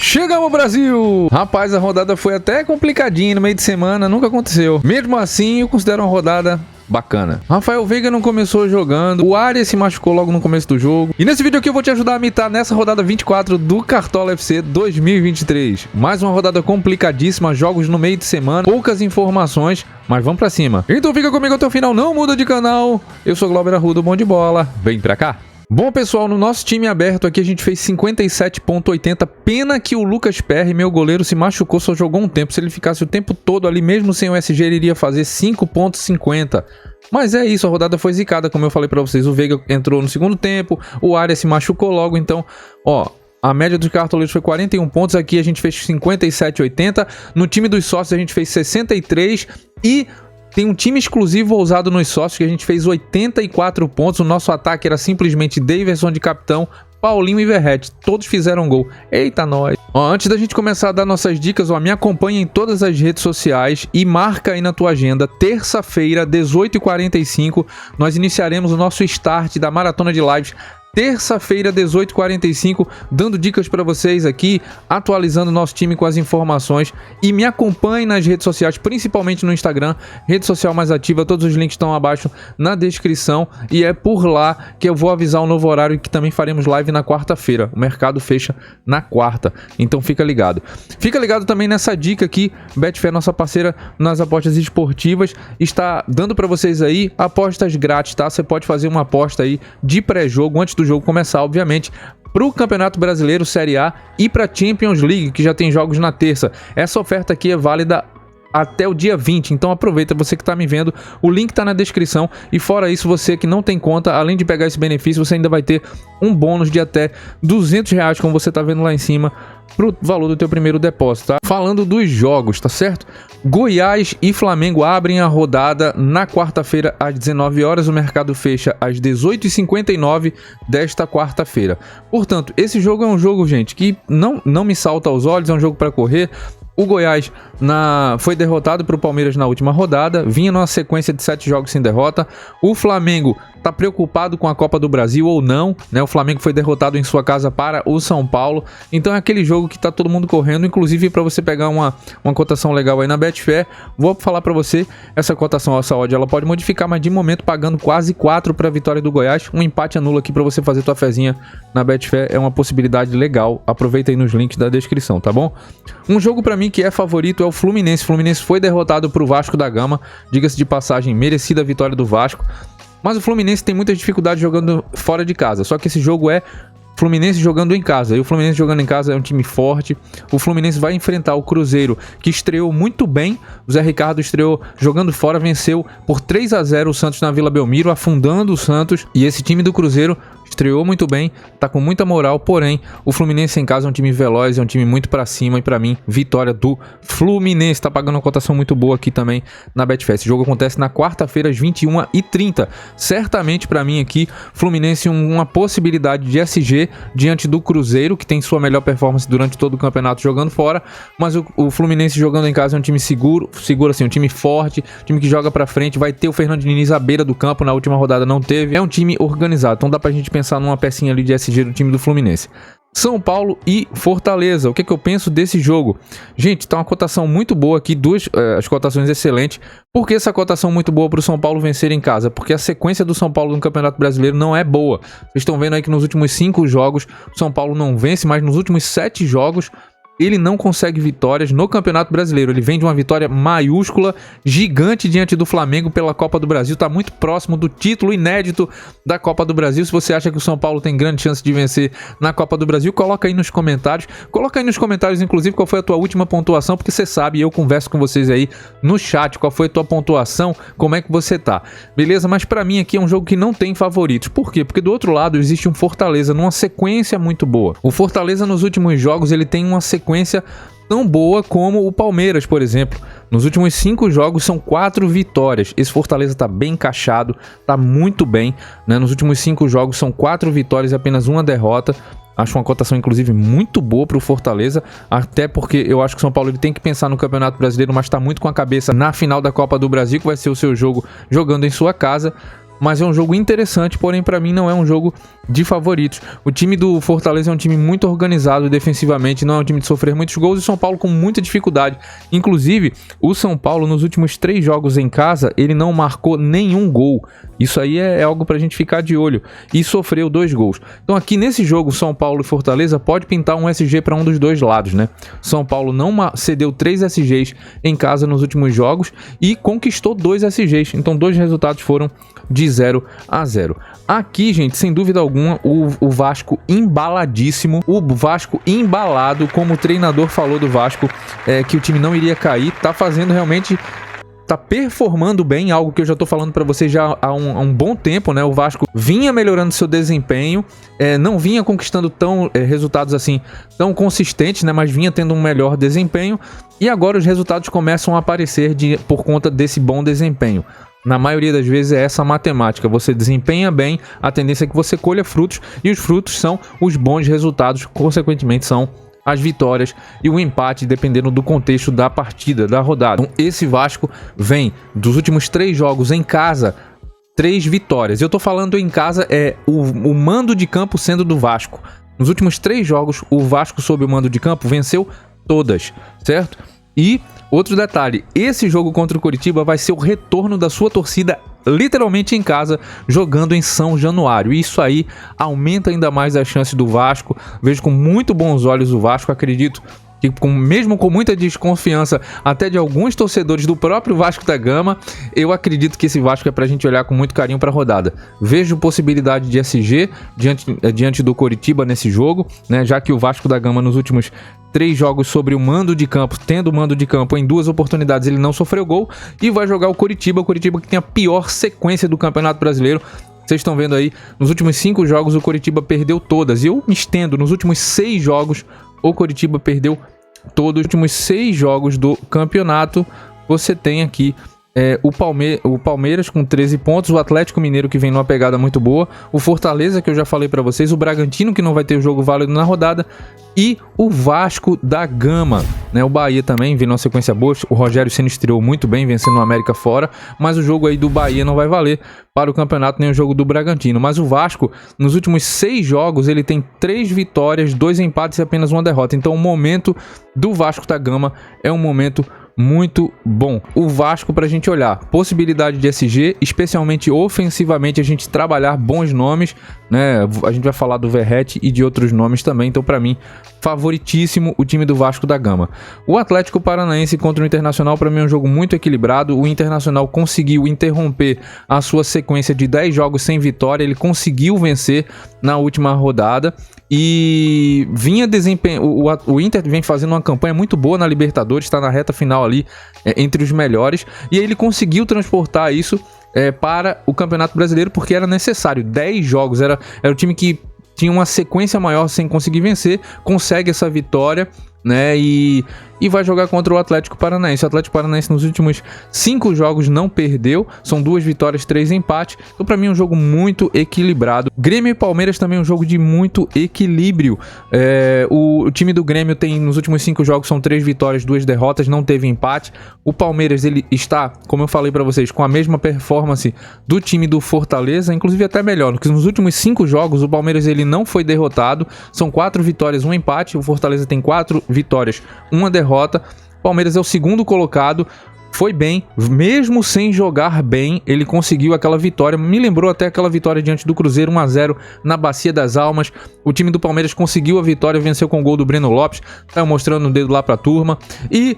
Chegamos, Brasil! Rapaz, a rodada foi até complicadinha no meio de semana, nunca aconteceu. Mesmo assim, eu considero uma rodada bacana. Rafael Veiga não começou jogando, o Arias se machucou logo no começo do jogo. E nesse vídeo aqui eu vou te ajudar a mitar nessa rodada 24 do Cartola FC 2023. Mais uma rodada complicadíssima, jogos no meio de semana, poucas informações, mas vamos pra cima. Então fica comigo até o final, não muda de canal. Eu sou Glauber Arruda, bom de bola, vem pra cá. Bom, pessoal, no nosso time aberto aqui a gente fez 57,80. Pena que o Lucas Perry, meu goleiro, se machucou, só jogou um tempo. Se ele ficasse o tempo todo ali, mesmo sem o SG, ele iria fazer 5,50. Mas é isso, a rodada foi zicada, como eu falei pra vocês. O Veiga entrou no segundo tempo, o Arias se machucou logo, então, ó... A média dos cartoleiros foi 41 pontos, aqui a gente fez 57,80. No time dos sócios a gente fez 63 e... tem um time exclusivo ousado nos sócios que a gente fez 84 pontos. O nosso ataque era simplesmente Daverson de capitão, Paulinho e Verratti. Todos fizeram gol. Eita, nós! Ó, antes da gente começar a dar nossas dicas, ó, me acompanha em todas as redes sociais e marca aí na tua agenda. Terça-feira, 18h45, nós iniciaremos o nosso start da Maratona de Lives. Terça-feira, 18h45, dando dicas para vocês aqui, atualizando nosso time com as informações. E me acompanhe nas redes sociais, principalmente no Instagram, rede social mais ativa, todos os links estão abaixo na descrição. E é por lá que eu vou avisar o novo horário, que também faremos live na quarta-feira. O mercado fecha na quarta, então fica ligado. Fica ligado também nessa dica aqui, Betfair, nossa parceira nas apostas esportivas, está dando para vocês aí apostas grátis, tá? Você pode fazer uma aposta aí de pré-jogo, antes do jogo começar, obviamente, para o Campeonato Brasileiro Série A e para a Champions League, que já tem jogos na terça. Essa oferta aqui é válida até o dia 20, então aproveita, você que está me vendo, o link está na descrição. E fora isso, você que não tem conta, além de pegar esse benefício, você ainda vai ter um bônus de até R$200, como você está vendo lá em cima, pro valor do teu primeiro depósito, tá? Falando dos jogos, tá certo? Goiás e Flamengo abrem a rodada na quarta-feira às 19 horas, o mercado fecha às 18h59 desta quarta-feira. Portanto, esse jogo é um jogo, gente, que não me salta aos olhos, é um jogo para correr. O Goiás foi derrotado para o Palmeiras na última rodada, vinha numa sequência de 7 jogos sem derrota. O Flamengo está preocupado com a Copa do Brasil ou não, né? O Flamengo foi derrotado em sua casa para o São Paulo, então é aquele jogo que está todo mundo correndo. Inclusive, para você pegar uma cotação legal aí na Betfair, vou falar para você, essa cotação, essa odd, ela pode modificar, mas de momento pagando quase 4 para a vitória do Goiás. Um empate anula aqui para você fazer tua fezinha na Betfair, é uma possibilidade legal. Aproveita aí nos links da descrição, tá bom? Um jogo para mim que é favorito é o Fluminense. O Fluminense foi derrotado para o Vasco da Gama, diga-se de passagem, merecida a vitória do Vasco. Mas o Fluminense tem muitas dificuldades jogando fora de casa. Só que esse jogo é Fluminense jogando em casa. E o Fluminense jogando em casa é um time forte. O Fluminense vai enfrentar o Cruzeiro, que estreou muito bem. O Zé Ricardo estreou jogando fora, venceu por 3-0 o Santos na Vila Belmiro, afundando o Santos. E esse time do Cruzeiro estreou muito bem, tá com muita moral, porém o Fluminense em casa é um time veloz, é um time muito pra cima, e pra mim, vitória do Fluminense. Tá pagando uma cotação muito boa aqui também na Betfair. Esse jogo acontece na quarta-feira às 21h30. Certamente pra mim aqui, Fluminense uma possibilidade de SG diante do Cruzeiro, que tem sua melhor performance durante todo o campeonato jogando fora, mas o Fluminense jogando em casa é um time seguro assim, um time forte, time que joga pra frente. Vai ter o Fernando Diniz à beira do campo, na última rodada não teve. É um time organizado, então dá pra gente pensar numa pecinha ali de SG do time do Fluminense. São Paulo e Fortaleza, o que eu penso desse jogo? Gente, tá uma cotação muito boa aqui, as cotações excelentes. Por que essa cotação muito boa para o São Paulo vencer em casa? Porque a sequência do São Paulo no Campeonato Brasileiro não é boa. Vocês estão vendo aí que nos últimos 5 jogos o São Paulo não vence, mas nos últimos 7 jogos ele não consegue vitórias no Campeonato Brasileiro. Ele vem de uma vitória maiúscula, gigante diante do Flamengo pela Copa do Brasil. Está muito próximo do título inédito da Copa do Brasil. Se você acha que o São Paulo tem grande chance de vencer na Copa do Brasil, coloca aí nos comentários. Coloca aí nos comentários, inclusive, qual foi a tua última pontuação, porque você sabe, eu converso com vocês aí no chat, qual foi a tua pontuação, como é que você tá. Beleza? Mas pra mim aqui é um jogo que não tem favoritos. Por quê? Porque do outro lado existe um Fortaleza numa sequência muito boa. O Fortaleza nos últimos jogos, ele tem uma sequência tão boa como o Palmeiras, por exemplo. Nos últimos 5 jogos são 4 vitórias. Esse Fortaleza tá bem encaixado, tá muito bem, né? Nos últimos 5 jogos são 4 vitórias e apenas uma derrota. Acho uma cotação, inclusive, muito boa para o Fortaleza, até porque eu acho que o São Paulo ele tem que pensar no Campeonato Brasileiro, mas está muito com a cabeça na final da Copa do Brasil, que vai ser o seu jogo jogando em sua casa. mas é um jogo interessante, porém para mim não é um jogo de favoritos. O time do Fortaleza é um time muito organizado defensivamente, não é um time de sofrer muitos gols, e o São Paulo com muita dificuldade. Inclusive, o São Paulo nos últimos 3 jogos em casa, ele não marcou nenhum gol. Isso aí é algo pra gente ficar de olho. E sofreu 2 gols. Então aqui nesse jogo, São Paulo e Fortaleza pode pintar um SG para um dos dois lados, né? São Paulo não cedeu 3 SGs em casa nos últimos jogos e conquistou 2 SGs. Então 2 resultados foram de 0-0. Aqui, gente, sem dúvida alguma, o Vasco embaladíssimo. O Vasco embalado, como o treinador falou do Vasco, que o time não iria cair. Tá fazendo realmente... tá performando bem, algo que eu já tô falando para vocês já há um bom tempo, né? O Vasco vinha melhorando seu desempenho, não vinha conquistando resultados assim tão consistentes, né? Mas vinha tendo um melhor desempenho, e agora os resultados começam a aparecer por conta desse bom desempenho. Na maioria das vezes é essa matemática, você desempenha bem, a tendência é que você colha frutos, e os frutos são os bons resultados, consequentemente são as vitórias e o empate, dependendo do contexto da partida, da rodada. Então, esse Vasco vem dos últimos 3 jogos em casa, 3 vitórias. Eu tô falando em casa, o mando de campo sendo do Vasco. Nos últimos 3 jogos, o Vasco sob o mando de campo venceu todas, certo? E outro detalhe, esse jogo contra o Coritiba vai ser o retorno da sua torcida literalmente em casa, jogando em São Januário. Isso aí aumenta ainda mais as chances do Vasco. Vejo com muito bons olhos o Vasco, acredito que mesmo com muita desconfiança até de alguns torcedores do próprio Vasco da Gama, eu acredito que esse Vasco é pra gente olhar com muito carinho pra rodada. Vejo possibilidade de SG diante do Coritiba nesse jogo, né? Já que o Vasco da Gama nos últimos 3 jogos sobre o mando de campo, tendo o mando de campo em 2 oportunidades, ele não sofreu gol, e vai jogar o Coritiba que tem a pior sequência do Campeonato Brasileiro. Vocês estão vendo aí, nos últimos 5 jogos o Coritiba perdeu todas, e eu me estendo, nos últimos 6 jogos o Coritiba perdeu todos. Os últimos 6 jogos do campeonato, você tem aqui o Palmeiras com 13 pontos, o Atlético Mineiro que vem numa pegada muito boa, o Fortaleza que eu já falei pra vocês, o Bragantino que não vai ter o jogo válido na rodada, e o Vasco da Gama, né? O Bahia também vem numa sequência boa, o Rogério Ceni estreou muito bem, vencendo o América fora, mas o jogo aí do Bahia não vai valer para o campeonato, nem o jogo do Bragantino. Mas o Vasco, nos últimos 6 jogos, ele tem 3 vitórias, 2 empates e apenas 1 derrota. Então o momento do Vasco da Gama é um momento muito bom. O Vasco pra gente olhar, possibilidade de SG, especialmente ofensivamente, a gente trabalhar bons nomes, né? A gente vai falar do Verratti e de outros nomes também, então pra mim, favoritíssimo o time do Vasco da Gama. O Atlético Paranaense contra o Internacional, pra mim é um jogo muito equilibrado. O Internacional conseguiu interromper a sua sequência de 10 jogos sem vitória, ele conseguiu vencer na última rodada, e o Inter vem fazendo uma campanha muito boa na Libertadores, está na reta final ali, entre os melhores, e aí ele conseguiu transportar isso para o Campeonato Brasileiro, porque era necessário. 10 jogos, era o time que tinha uma sequência maior sem conseguir vencer, consegue essa vitória, né? E vai jogar contra o Atlético Paranaense. O Atlético Paranaense nos últimos 5 jogos não perdeu, são 2 vitórias, 3 empates. Então pra mim é um jogo muito equilibrado. Grêmio e Palmeiras também é um jogo de muito equilíbrio. O time do Grêmio tem nos últimos 5 jogos são 3 vitórias, 2 derrotas, não teve empate. O Palmeiras ele está, como eu falei pra vocês, com a mesma performance do time do Fortaleza, inclusive até melhor, porque nos últimos 5 jogos o Palmeiras ele não foi derrotado, são 4 vitórias, 1 empate. O Fortaleza tem 4 vitórias, 1 derrota. O Palmeiras é o segundo colocado, foi bem, mesmo sem jogar bem, ele conseguiu aquela vitória, me lembrou até aquela vitória diante do Cruzeiro, 1-0 na Bacia das Almas. O time do Palmeiras conseguiu a vitória, venceu com o gol do Breno Lopes, tá mostrando o dedo lá pra turma, e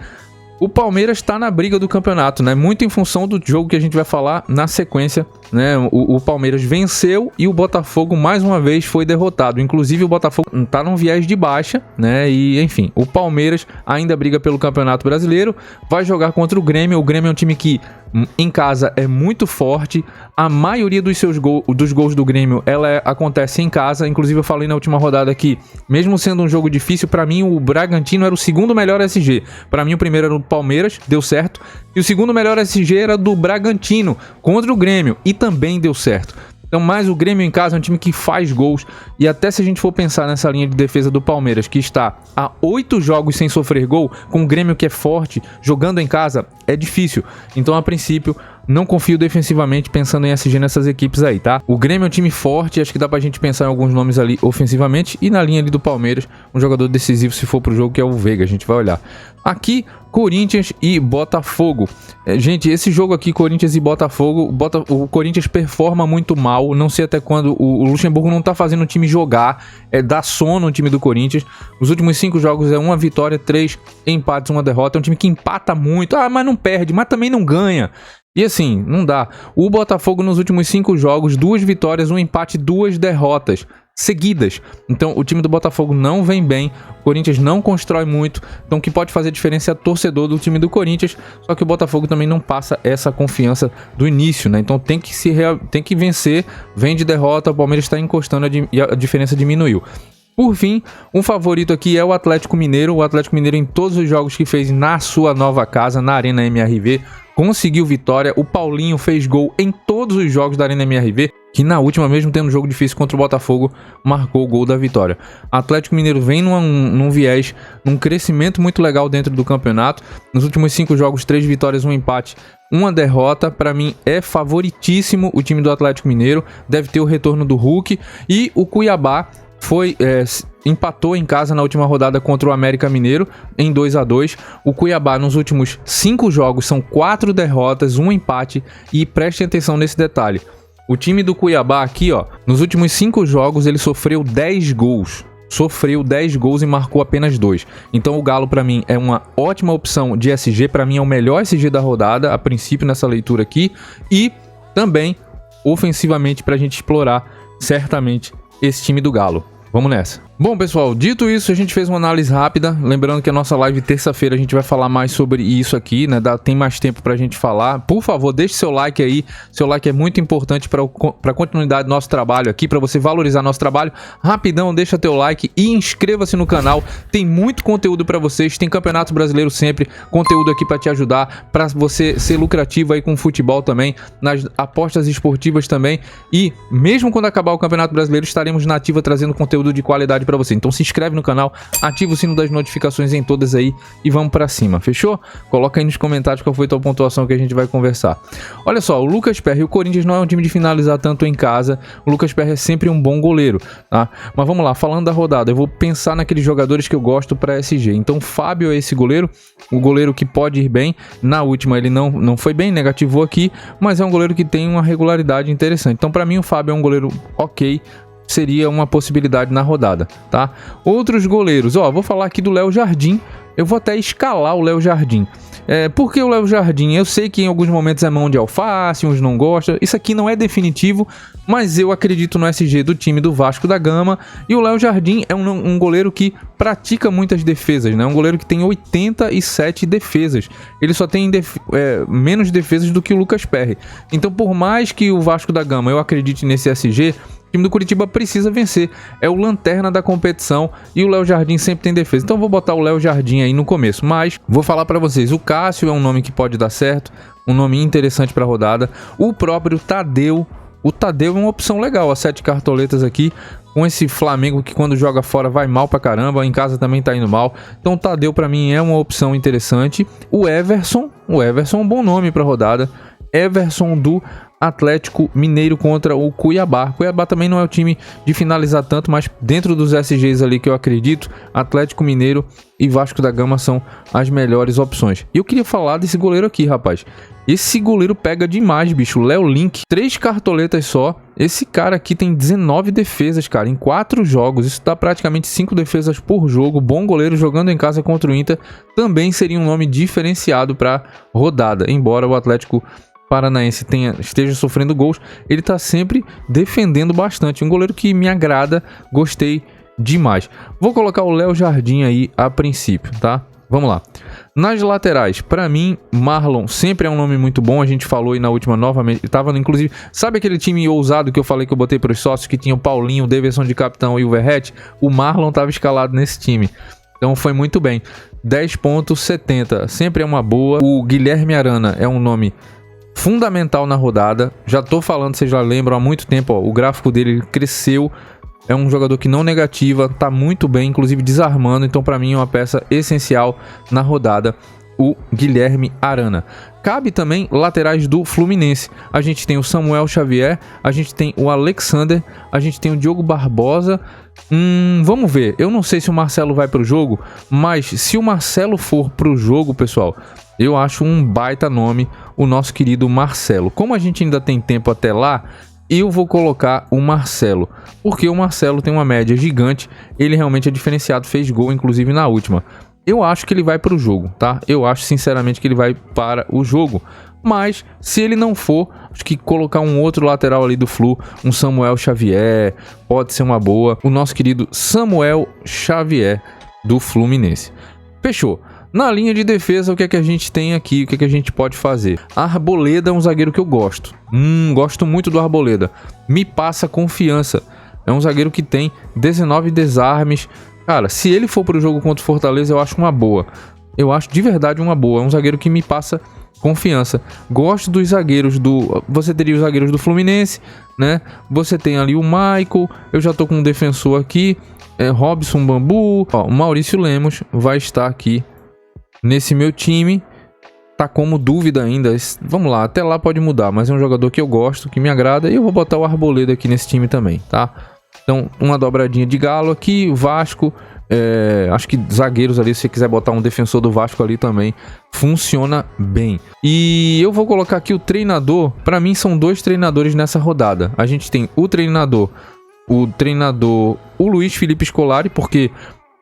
o Palmeiras está na briga do campeonato, né? Muito em função do jogo que a gente vai falar na sequência, né? O Palmeiras venceu e o Botafogo mais uma vez foi derrotado. Inclusive o Botafogo está num viés de baixa, né? E enfim, o Palmeiras ainda briga pelo Campeonato Brasileiro, vai jogar contra o Grêmio. O Grêmio é um time que em casa é muito forte. A maioria dos gols do Grêmio acontece em casa. Inclusive eu falei na última rodada que, mesmo sendo um jogo difícil, para mim o Bragantino era o segundo melhor SG. Para mim o primeiro era o Palmeiras, deu certo. E o segundo melhor SG era do Bragantino contra o Grêmio, e também deu certo. Então, mais o Grêmio em casa é um time que faz gols, e até se a gente for pensar nessa linha de defesa do Palmeiras, que está há 8 jogos sem sofrer gol, com o Grêmio que é forte, jogando em casa, é difícil. Então, a princípio, não confio defensivamente pensando em SG nessas equipes aí, tá? O Grêmio é um time forte, acho que dá pra gente pensar em alguns nomes ali ofensivamente. E na linha ali do Palmeiras, um jogador decisivo se for pro jogo, que é o Veiga, a gente vai olhar. Aqui, Corinthians e Botafogo. Gente, esse jogo aqui, Corinthians e Botafogo, o Corinthians performa muito mal, não sei até quando o Luxemburgo não tá fazendo o time jogar, dá sono no time do Corinthians. Os últimos 5 jogos é 1 vitória, 3 empates, 1 derrota, é um time que empata muito, mas não perde, mas também não ganha. E assim, não dá. O Botafogo nos últimos 5 jogos, 2 vitórias, 1 empate, 2 derrotas seguidas. Então o time do Botafogo não vem bem, o Corinthians não constrói muito, então o que pode fazer diferença é torcedor do time do Corinthians, só que o Botafogo também não passa essa confiança do início, né? Então tem que vencer, vem de derrota, o Palmeiras está encostando e a diferença diminuiu. Por fim, um favorito aqui é o Atlético Mineiro. O Atlético Mineiro, em todos os jogos que fez na sua nova casa, na Arena MRV, conseguiu vitória. O Paulinho fez gol em todos os jogos da Arena MRV, que na última, mesmo tendo um jogo difícil contra o Botafogo, marcou o gol da vitória. Atlético Mineiro vem num viés, num crescimento muito legal dentro do campeonato. Nos últimos 5 jogos, 3 vitórias, 1 empate, 1 derrota. Para mim é favoritíssimo o time do Atlético Mineiro. Deve ter o retorno do Hulk. E o Cuiabá empatou em casa na última rodada contra o América Mineiro em 2-2. O Cuiabá nos últimos 5 jogos são 4 derrotas, 1 empate, e preste atenção nesse detalhe. O time do Cuiabá aqui, ó, nos últimos 5 jogos ele sofreu 10 gols. Sofreu 10 gols e marcou apenas 2. Então o Galo para mim é uma ótima opção de SG, para mim é o melhor SG da rodada, a princípio nessa leitura aqui, e também ofensivamente pra gente explorar certamente esse time do Galo. Vamos nessa. Bom, pessoal, dito isso, a gente fez uma análise rápida. Lembrando que a nossa live terça-feira a gente vai falar mais sobre isso aqui, né? Tem mais tempo pra gente falar. Por favor, deixe seu like aí. Seu like é muito importante para a continuidade do nosso trabalho aqui, para você valorizar nosso trabalho. Rapidão, deixa teu like e inscreva-se no canal. Tem muito conteúdo para vocês. Tem Campeonato Brasileiro sempre, conteúdo aqui para te ajudar, para você ser lucrativo aí com o futebol também, nas apostas esportivas também. E mesmo quando acabar o Campeonato Brasileiro, estaremos na ativa trazendo conteúdo de qualidade para você. Então se inscreve no canal, ativa o sino das notificações em todas aí e vamos pra cima, fechou? Coloca aí nos comentários qual foi a tua pontuação que a gente vai conversar. Olha só, o Lucas Perry, o Corinthians não é um time de finalizar tanto em casa, o Lucas Perry é sempre um bom goleiro, tá? Mas vamos lá, falando da rodada, eu vou pensar naqueles jogadores que eu gosto pra SG. Então o Fábio é esse goleiro, o goleiro que pode ir bem. Na última ele não foi bem, negativou aqui, mas é um goleiro que tem uma regularidade interessante. Então pra mim o Fábio é um goleiro ok, seria uma possibilidade na rodada, tá? Outros goleiros, vou falar aqui do Léo Jardim. Eu vou até escalar o Léo Jardim. Por que o Léo Jardim? Eu sei que em alguns momentos é mão de alface, uns não gostam. Isso aqui não é definitivo, mas eu acredito no SG do time do Vasco da Gama. E o Léo Jardim é um goleiro que pratica muitas defesas, né? Um goleiro que tem 87 defesas. Ele só tem menos defesas do que o Lucas Perry. Então, por mais que o Vasco da Gama eu acredite nesse SG, o time do Curitiba precisa vencer, é o lanterna da competição e o Léo Jardim sempre tem defesa. Então vou botar o Léo Jardim aí no começo, mas vou falar pra vocês, o Cássio é um nome que pode dar certo, um nome interessante pra rodada. O próprio Tadeu, o Tadeu é uma opção legal, as 7 cartoletas aqui, com esse Flamengo que quando joga fora vai mal pra caramba, em casa também tá indo mal. Então o Tadeu pra mim é uma opção interessante. O Everson é um bom nome pra rodada. Everson do Atlético Mineiro contra o Cuiabá. Cuiabá também não é o time de finalizar tanto, mas dentro dos SGs ali que eu acredito, Atlético Mineiro e Vasco da Gama são as melhores opções. E eu queria falar desse goleiro aqui, rapaz. Esse goleiro pega demais, bicho. Léo Link, 3 cartoletas só. Esse cara aqui tem 19 defesas, cara, em 4 jogos. Isso dá praticamente 5 defesas por jogo. Bom goleiro jogando em casa contra o Inter. Também seria um nome diferenciado para rodada, embora o Atlético Paranaense esteja sofrendo gols, ele tá sempre defendendo bastante. Um goleiro que me agrada, gostei demais. Vou colocar o Léo Jardim aí a princípio, tá? Vamos lá. Nas laterais, pra mim, Marlon sempre é um nome muito bom. A gente falou aí na última novamente. Tava, inclusive, sabe aquele time ousado que eu falei que eu botei pros sócios, que tinha o Paulinho, o Davidson de capitão e o Verratti? O Marlon tava escalado nesse time. Então foi muito bem. 10,70. Sempre é uma boa. O Guilherme Arana é um nome fundamental na rodada. Já tô falando, vocês já lembram há muito tempo, o gráfico dele cresceu. É um jogador que não negativa, tá muito bem, inclusive desarmando. Então para mim é uma peça essencial na rodada. o Guilherme Arana. Cabe também laterais do Fluminense. A gente tem o Samuel Xavier, a gente tem o Alexander, a gente tem o Diogo Barbosa. Vamos ver. Eu não sei se o Marcelo vai pro jogo, mas se o Marcelo for pro jogo, pessoal, eu acho um baita nome o nosso querido Marcelo. Como a gente ainda tem tempo até lá, eu vou colocar o Marcelo, porque o Marcelo tem uma média gigante, ele realmente é diferenciado, fez gol inclusive na última. Eu acho que ele vai para o jogo, tá? Eu acho sinceramente que ele vai para o jogo. Mas se ele não for, acho que colocar um outro lateral ali do Flu, um Samuel Xavier, pode ser uma boa. O nosso querido Samuel Xavier do Fluminense. Fechou. Na linha de defesa, o que é que a gente tem aqui? O que é que a gente pode fazer? Arboleda é um zagueiro que eu gosto. Gosto muito do Arboleda. Me passa confiança. É um zagueiro que tem 19 desarmes. Cara, se ele for pro jogo contra o Fortaleza, eu acho uma boa. Eu acho de verdade uma boa. É um zagueiro que me passa confiança. Gosto dos zagueiros do... Você teria os zagueiros do Fluminense, né? Você tem ali o Michael. Eu já tô com um defensor aqui. Robson Bambu. Ó, o Maurício Lemos vai estar aqui nesse meu time. Tá como dúvida ainda. Vamos lá, até lá pode mudar. Mas é um jogador que eu gosto, que me agrada. E eu vou botar o Arboleda aqui nesse time também, tá? Então, uma dobradinha de Galo aqui, o Vasco, acho que zagueiros ali, se você quiser botar um defensor do Vasco ali também, funciona bem. E eu vou colocar aqui o treinador, para mim são dois treinadores nessa rodada. A gente tem o treinador, o Luiz Felipe Scolari, porque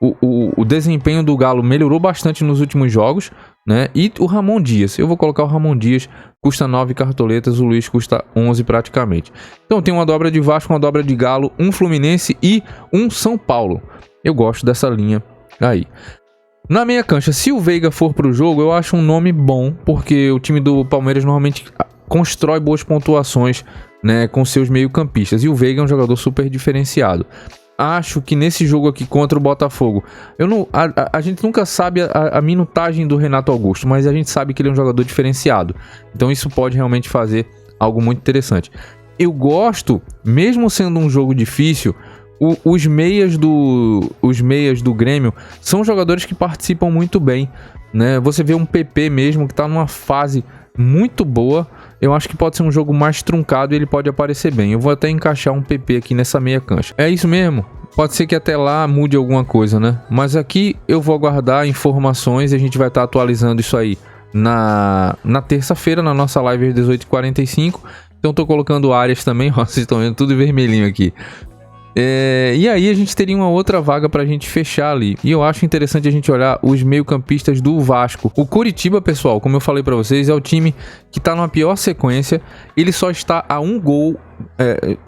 o desempenho do Galo melhorou bastante nos últimos jogos, né? E o Ramon Dias, eu vou colocar o Ramon Dias, custa 9 cartoletas, o Luiz custa 11 praticamente. Então tem uma dobra de Vasco, uma dobra de Galo, um Fluminense e um São Paulo. Eu gosto dessa linha aí. Na meia cancha, se o Veiga for pro jogo, eu acho um nome bom, porque o time do Palmeiras normalmente constrói boas pontuações, né, com seus meio-campistas, e o Veiga é um jogador super diferenciado. Acho que nesse jogo aqui contra o Botafogo, a gente nunca sabe a minutagem do Renato Augusto, mas a gente sabe que ele é um jogador diferenciado. Então isso pode realmente fazer algo muito interessante. Eu gosto, mesmo sendo um jogo difícil, os meias do Grêmio são jogadores que participam muito bem, né? Você vê um PP mesmo que está numa fase muito boa. Eu acho que pode ser um jogo mais truncado e ele pode aparecer bem. Eu vou até encaixar um PP aqui nessa meia cancha. É isso mesmo? Pode ser que até lá mude alguma coisa, né? Mas aqui eu vou aguardar informações e a gente vai estar atualizando isso aí na terça-feira, na nossa live às 18h45. Então tô colocando áreas também, ó, vocês estão vendo tudo vermelhinho aqui. E aí a gente teria uma outra vaga pra gente fechar ali. E eu acho interessante a gente olhar os meio-campistas do Vasco. O Coritiba, pessoal, como eu falei pra vocês, é o time que tá numa pior sequência. Ele só está a um gol.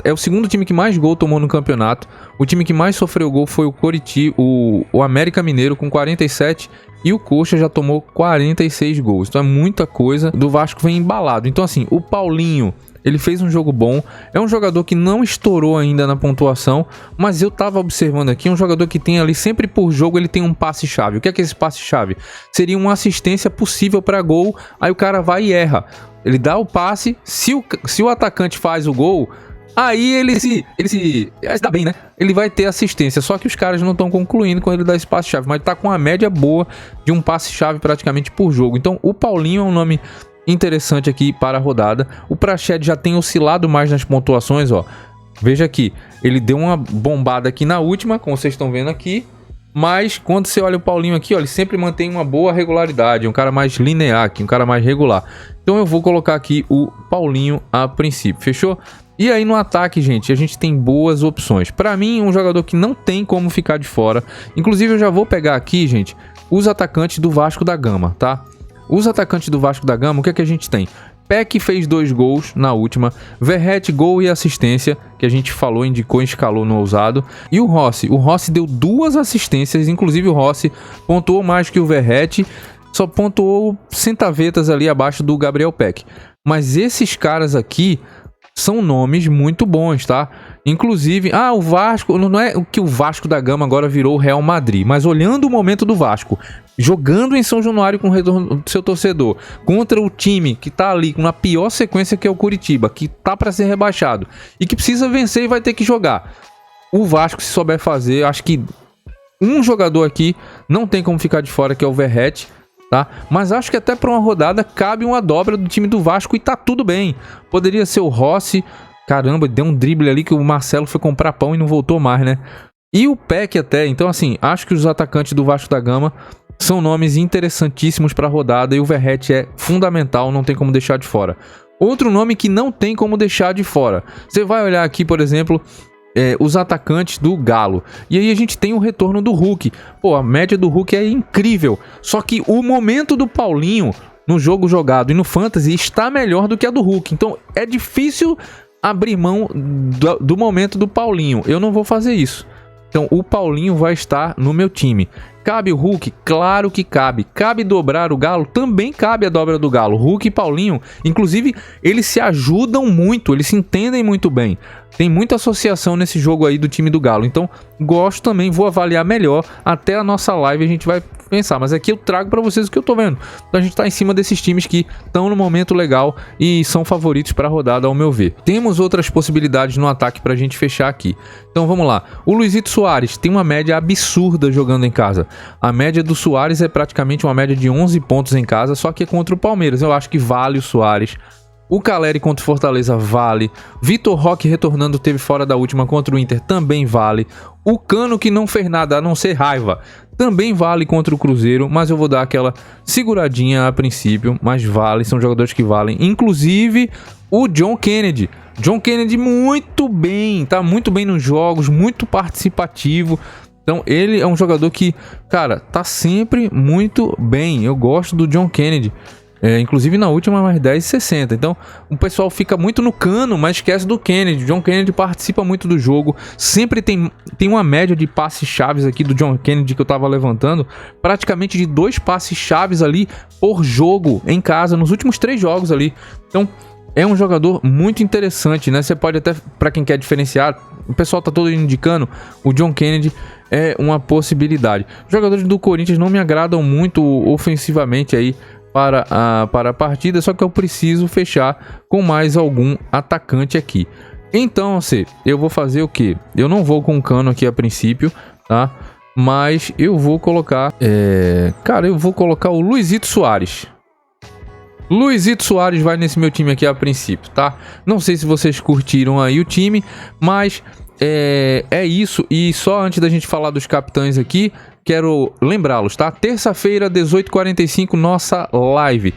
É o segundo time que mais gol tomou no campeonato. O time que mais sofreu gol foi o Coritiba, o América Mineiro com 47. E o Coxa já tomou 46 gols. Então é muita coisa. Do Vasco vem embalado. Então assim, o Paulinho, ele fez um jogo bom, é um jogador que não estourou ainda na pontuação, mas eu tava observando aqui, um jogador que tem ali, sempre por jogo, ele tem um passe-chave. O que é esse passe-chave? Seria uma assistência possível para gol, aí o cara vai e erra. Ele dá o passe, se o atacante faz o gol, aí ele se dá bem, né? Ele vai ter assistência, só que os caras não estão concluindo quando ele dá esse passe-chave, mas tá com uma média boa de um passe-chave praticamente por jogo. Então o Paulinho é um nome interessante aqui para a rodada. O Praxedes já tem oscilado mais nas pontuações, ó. Veja aqui, ele deu uma bombada aqui na última, como vocês estão vendo aqui, mas quando você olha o Paulinho aqui, ó, ele sempre mantém uma boa regularidade, um cara mais linear aqui, um cara mais regular. Então eu vou colocar aqui o Paulinho a princípio, fechou? E aí no ataque, gente, a gente tem boas opções. Para mim, um jogador que não tem como ficar de fora. Inclusive eu já vou pegar aqui, gente, os atacantes do Vasco da Gama, tá? Os atacantes do Vasco da Gama, o que é que a gente tem? Peck fez 2 gols na última, Verratti gol e assistência, que a gente falou, indicou, escalou no ousado. E o Rossi deu 2 assistências, inclusive o Rossi pontuou mais que o Verratti, só pontuou centavetas ali abaixo do Gabriel Peck. Mas esses caras aqui são nomes muito bons, tá? Inclusive, o Vasco, não é o que o Vasco da Gama agora virou o Real Madrid, mas olhando o momento do Vasco, jogando em São Januário com o retorno do seu torcedor, contra o time que tá ali com a pior sequência, que é o Coritiba, que tá para ser rebaixado e que precisa vencer e vai ter que jogar. O Vasco, se souber fazer, acho que um jogador aqui não tem como ficar de fora, que é o Verratti. tá? Mas acho que até para uma rodada cabe uma dobra do time do Vasco e tá tudo bem. Poderia ser o Rossi, caramba, deu um drible ali que o Marcelo foi comprar pão e não voltou mais, né? E o Peck até, então assim, acho que os atacantes do Vasco da Gama são nomes interessantíssimos para a rodada e o Verratti é fundamental, não tem como deixar de fora. Outro nome que não tem como deixar de fora, você vai olhar aqui, por exemplo, os atacantes do Galo. E aí a gente tem o retorno do Hulk. Pô, a média do Hulk é incrível. Só que o momento do Paulinho no jogo jogado e no Fantasy está melhor do que a do Hulk. Então é difícil abrir mão do momento do Paulinho. Eu não vou fazer isso. Então o Paulinho vai estar no meu time. Cabe o Hulk? Claro que cabe. Cabe dobrar o Galo? Também cabe a dobra do Galo. Hulk e Paulinho, inclusive, eles se ajudam muito, eles se entendem muito bem. Tem muita associação nesse jogo aí do time do Galo. Então, gosto também, vou avaliar melhor. Até a nossa live a gente vai pensar. Mas aqui eu trago para vocês o que eu tô vendo. Então a gente tá em cima desses times que estão no momento legal e são favoritos para a rodada, ao meu ver. Temos outras possibilidades no ataque pra gente fechar aqui. Então vamos lá. O Luizito Soares tem uma média absurda jogando em casa. A média do Soares é praticamente uma média de 11 pontos em casa, só que é contra o Palmeiras. Eu acho que vale o Soares. O Caleri contra o Fortaleza vale. Vitor Roque retornando, teve fora da última contra o Inter, também vale. O Cano, que não fez nada a não ser raiva, também vale contra o Cruzeiro, mas eu vou dar aquela seguradinha a princípio, mas vale, são jogadores que valem. Inclusive o John Kennedy. John Kennedy muito bem, tá muito bem nos jogos, muito participativo. Então ele é um jogador que, cara, tá sempre muito bem. Eu gosto do John Kennedy. Inclusive na última mais 10,60. Então o pessoal fica muito no Cano, mas esquece do Kennedy. John Kennedy participa muito do jogo. Sempre tem uma média de passes chaves aqui do John Kennedy que eu tava levantando. Praticamente de 2 passes chaves ali por jogo em casa, nos últimos 3 jogos ali. Então é um jogador muito interessante, né? Você pode até, para quem quer diferenciar, o pessoal tá todo indicando, o John Kennedy é uma possibilidade. Os jogadores do Corinthians não me agradam muito ofensivamente aí para a partida, só que eu preciso fechar com mais algum atacante aqui. Então, eu vou fazer o que? Eu não vou com o Cano aqui a princípio, tá? Mas eu vou colocar... Cara, eu vou colocar o Luizito Soares. Luizito Soares vai nesse meu time aqui a princípio, tá? Não sei se vocês curtiram aí o time, mas é isso. E só antes da gente falar dos capitães aqui, quero lembrá-los, tá? Terça-feira, 18h45, nossa live.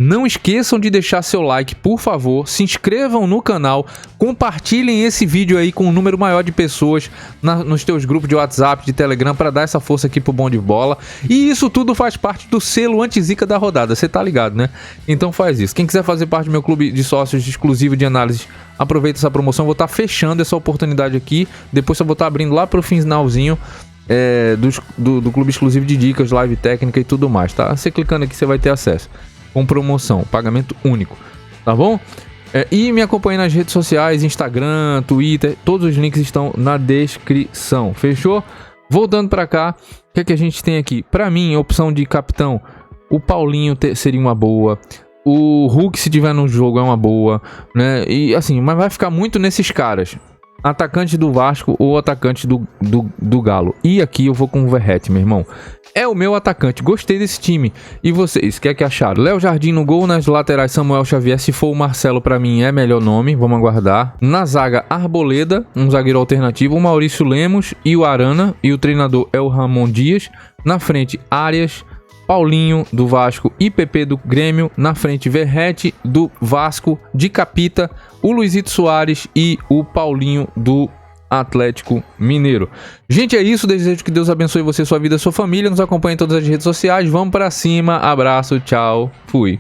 Não esqueçam de deixar seu like, por favor. Se inscrevam no canal. Compartilhem esse vídeo aí com um número maior de pessoas nos teus grupos de WhatsApp, de Telegram, para dar essa força aqui pro Bom de Bola. E isso tudo faz parte do selo anti-zica da rodada. Você tá ligado, né? Então faz isso. Quem quiser fazer parte do meu clube de sócios exclusivo de análise, aproveita essa promoção. Vou estar fechando essa oportunidade aqui. Depois eu vou estar abrindo lá pro finalzinho. Do clube exclusivo de dicas, live técnica e tudo mais, tá? Você clicando aqui você vai ter acesso com promoção, pagamento único, tá bom? E me acompanhe nas redes sociais, Instagram, Twitter, todos os links estão na descrição, fechou? Voltando pra cá, o que a gente tem aqui? Pra mim, a opção de capitão, o Paulinho seria uma boa. O Hulk, se tiver no jogo, é uma boa, né? E assim, mas vai ficar muito nesses caras. Atacante do Vasco ou atacante do Galo. E aqui eu vou com o Verratti, meu irmão. É o meu atacante. Gostei desse time. E vocês, o que é que acharam? Léo Jardim no gol, nas laterais Samuel Xavier. Se for o Marcelo, pra mim é melhor nome. Vamos aguardar. Na zaga, Arboleda, um zagueiro alternativo. O Maurício Lemos e o Arana. E o treinador é o Ramon Dias. Na frente, Arias, Paulinho do Vasco e PP do Grêmio. Na frente, Verratti do Vasco de Capita, o Luizito Soares e o Paulinho do Atlético Mineiro. Gente, é isso. Desejo que Deus abençoe você, sua vida, sua família. Nos acompanhe em todas as redes sociais. Vamos pra cima. Abraço, tchau, fui.